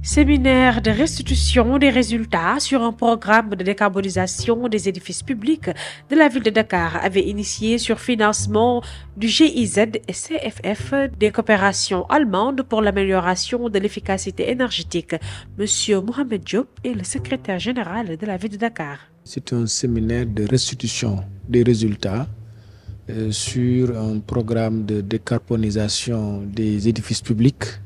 Séminaire de restitution des résultats sur un programme de décarbonisation des édifices publics de la ville de Dakar avait initié sur financement du GIZ et CFF des coopérations allemandes pour l'amélioration de l'efficacité énergétique. Monsieur Mohamed Diop est le secrétaire général de la ville de Dakar. C'est un séminaire de restitution des résultats sur un programme de décarbonisation des édifices publics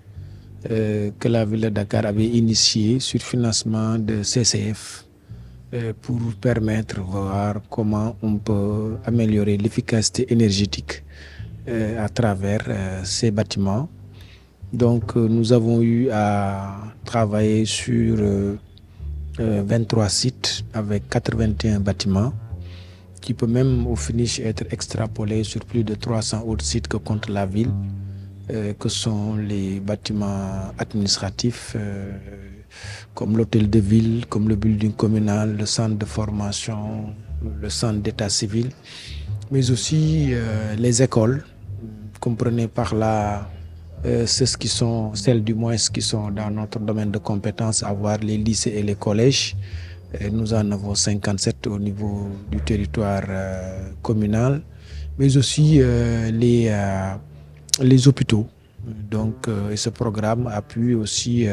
que la ville de Dakar avait initié sur financement de CCF pour permettre de voir comment on peut améliorer l'efficacité énergétique à travers ces bâtiments. Donc nous avons eu à travailler sur 23 sites avec 81 bâtiments qui peut même au finish être extrapolé sur plus de 300 autres sites que compte la ville, que sont les bâtiments administratifs comme l'hôtel de ville, comme le building communal, le centre de formation, le centre d'état civil, mais aussi les écoles. Comprenez par là celles du moins qui sont dans notre domaine de compétences, à voir les lycées et les collèges. Nous en avons 57 au niveau du territoire communal, mais aussi les hôpitaux. Donc, ce programme a pu aussi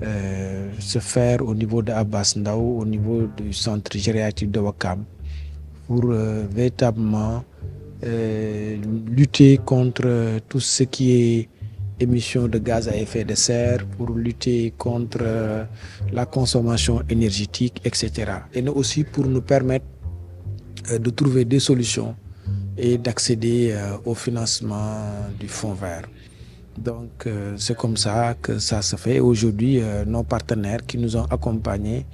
se faire au niveau de Abass Ndao, au niveau du centre gériatrique de Ouakam, pour véritablement lutter contre tout ce qui est émissions de gaz à effet de serre, pour lutter contre la consommation énergétique, etc. Et aussi pour nous permettre de trouver des solutions et d'accéder au financement du fonds vert. Donc c'est comme ça que ça se fait. Aujourd'hui, nos partenaires qui nous ont accompagnés,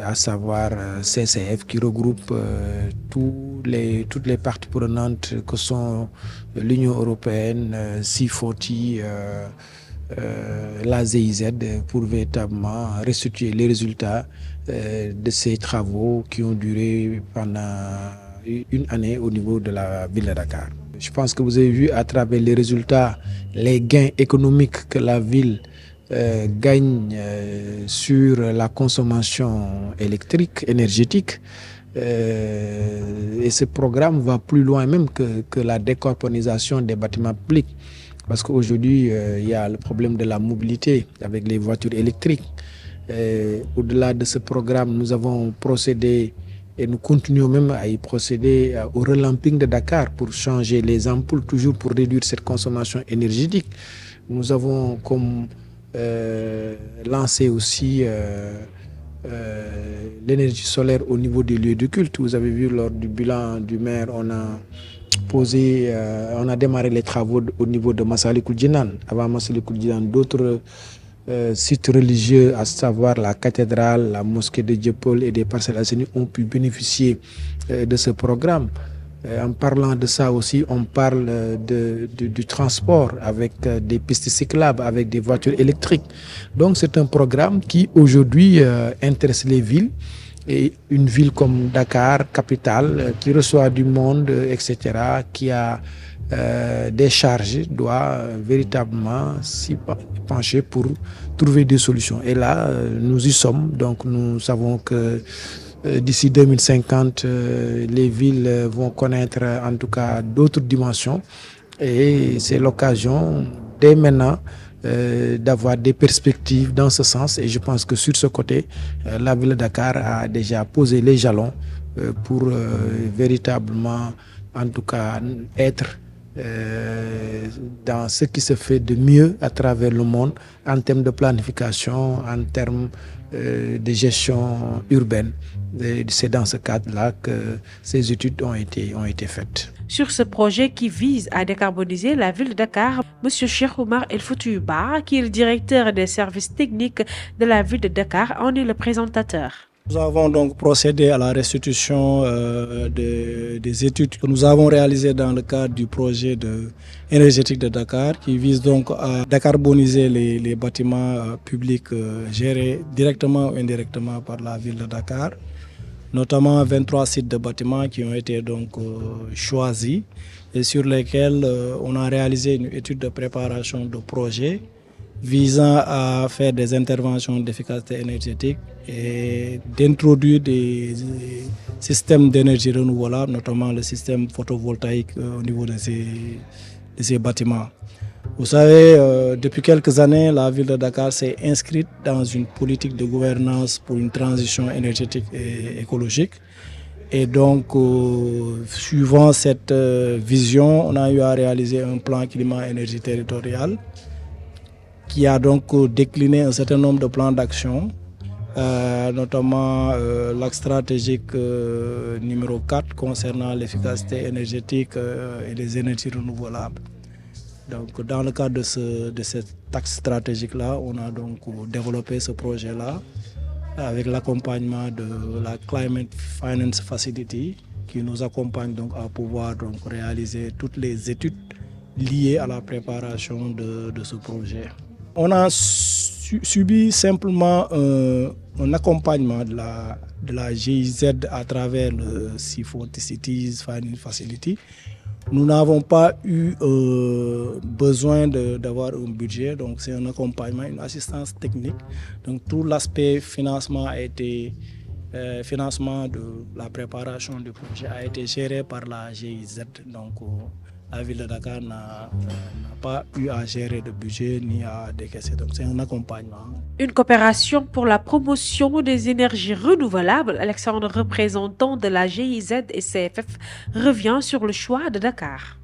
à savoir CCF, qui regroupe toutes les parties prenantes que sont l'Union européenne, C40, la GIZ, pour véritablement restituer les résultats de ces travaux qui ont duré pendant une année au niveau de la ville de Dakar. Je pense que vous avez vu à travers les résultats les gains économiques que la ville gagne sur la consommation énergétique. Et ce programme va plus loin même que la décarbonisation des bâtiments publics. Parce qu'aujourd'hui, il y a le problème de la mobilité avec les voitures électriques. Au-delà de ce programme, nous avons procédé et nous continuons même à y procéder au relamping de Dakar pour changer les ampoules, toujours pour réduire cette consommation énergétique. Nous avons comme lancé aussi l'énergie solaire au niveau des lieux de culte. Vous avez vu lors du bilan du maire, on a démarré les travaux au niveau de Massalikul Jinan. Avant Massalikul Jinan, d'autres sites religieux, à savoir la cathédrale, la mosquée de Dieuppeul et des Parcelles Assainies, ont pu bénéficier de ce programme. En parlant de ça aussi, on parle du transport avec des pistes cyclables, avec des voitures électriques. Donc c'est un programme qui aujourd'hui intéresse les villes. Et une ville comme Dakar, capitale, qui reçoit du monde, etc., qui a des charges, doit véritablement s'y pencher pour trouver des solutions. Et là, nous y sommes. Donc nous savons que d'ici 2050, les villes vont connaître en tout cas d'autres dimensions. Et c'est l'occasion, dès maintenant, d'avoir des perspectives dans ce sens. Et je pense que sur ce côté, la ville de Dakar a déjà posé les jalons pour véritablement, en tout cas, être dans ce qui se fait de mieux à travers le monde en termes de planification, en termes de gestion urbaine. Et c'est dans ce cadre-là que ces études ont été faites. Sur ce projet qui vise à décarboniser la ville de Dakar, M. Cheikh Oumar El Foutiyou Ba, qui est le directeur des services techniques de la ville de Dakar, en est le présentateur. Nous avons donc procédé à la restitution des études que nous avons réalisées dans le cadre du projet énergétique de Dakar, qui vise donc à décarboniser les bâtiments publics gérés directement ou indirectement par la ville de Dakar, notamment 23 sites de bâtiments qui ont été donc choisis et sur lesquels on a réalisé une étude de préparation de projet visant à faire des interventions d'efficacité énergétique et d'introduire des systèmes d'énergie renouvelable, notamment le système photovoltaïque au niveau de ces bâtiments. Vous savez, depuis quelques années, la ville de Dakar s'est inscrite dans une politique de gouvernance pour une transition énergétique et écologique. Et donc, suivant cette vision, on a eu à réaliser un plan climat-énergie territorial qui a donc décliné un certain nombre de plans d'action, notamment l'axe stratégique numéro 4 concernant l'efficacité énergétique et les énergies renouvelables. Donc, dans le cadre de cet axe stratégique-là, on a donc développé ce projet-là avec l'accompagnement de la Climate Finance Facility qui nous accompagne donc à pouvoir donc réaliser toutes les études liées à la préparation de ce projet. On a subi simplement un accompagnement de la GIZ à travers le C40 Cities Finance Facility. Nous n'avons pas eu besoin d'avoir un budget, donc c'est un accompagnement, une assistance technique. Donc tout l'aspect financement a été financement de la préparation du projet a été géré par la GIZ. Donc la ville de Dakar n'a pas eu à gérer de budget ni à décaisser. Donc c'est un accompagnement. Une coopération pour la promotion des énergies renouvelables. Alexandre, représentant de la GIZ et CFF, revient sur le choix de Dakar.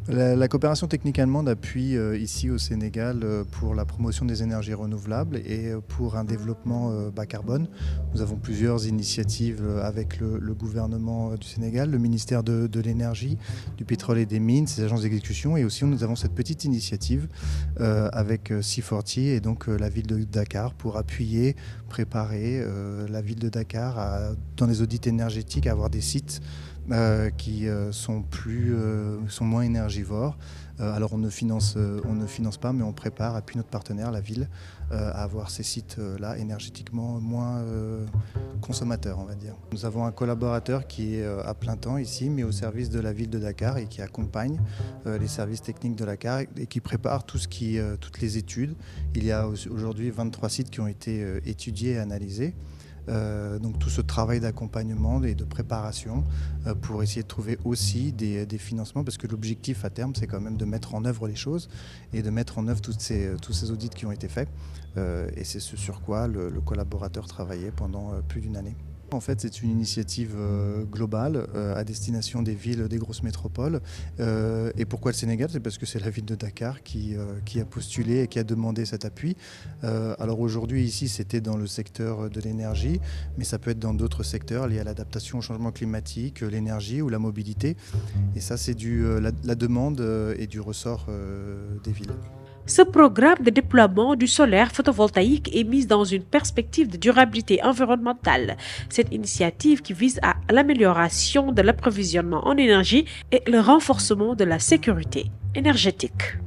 La coopération technique allemande appuie ici au Sénégal pour la promotion des énergies renouvelables et pour un développement bas carbone. Nous avons plusieurs initiatives avec le gouvernement du Sénégal, le ministère de l'énergie, du pétrole et des mines, ses agences d'exécution, et aussi nous avons cette petite initiative avec C40 et donc la ville de Dakar pour appuyer, préparer la ville de Dakar dans les audits énergétiques à avoir des sites qui sont moins énergivores. Alors on ne finance pas, mais on prépare, appuie notre partenaire, la ville, à avoir ces sites-là énergétiquement moins consommateurs, on va dire. Nous avons un collaborateur qui est à plein temps ici, mais au service de la ville de Dakar et qui accompagne les services techniques de Dakar et qui prépare toutes les études. Il y a aujourd'hui 23 sites qui ont été étudiés et analysés. Donc tout ce travail d'accompagnement et de préparation pour essayer de trouver aussi des financements, parce que l'objectif à terme c'est quand même de mettre en œuvre les choses et de mettre en œuvre tous ces audits qui ont été faits et c'est ce sur quoi le collaborateur travaillait pendant plus d'une année. En fait, c'est une initiative globale à destination des villes, des grosses métropoles. Et pourquoi le Sénégal? C'est parce que c'est la ville de Dakar qui a postulé et qui a demandé cet appui. Alors aujourd'hui, ici, c'était dans le secteur de l'énergie, mais ça peut être dans d'autres secteurs liés à l'adaptation au changement climatique, l'énergie ou la mobilité. Et ça, c'est la demande et du ressort des villes. Ce programme de déploiement du solaire photovoltaïque est mis dans une perspective de durabilité environnementale. Cette initiative qui vise à l'amélioration de l'approvisionnement en énergie et le renforcement de la sécurité énergétique.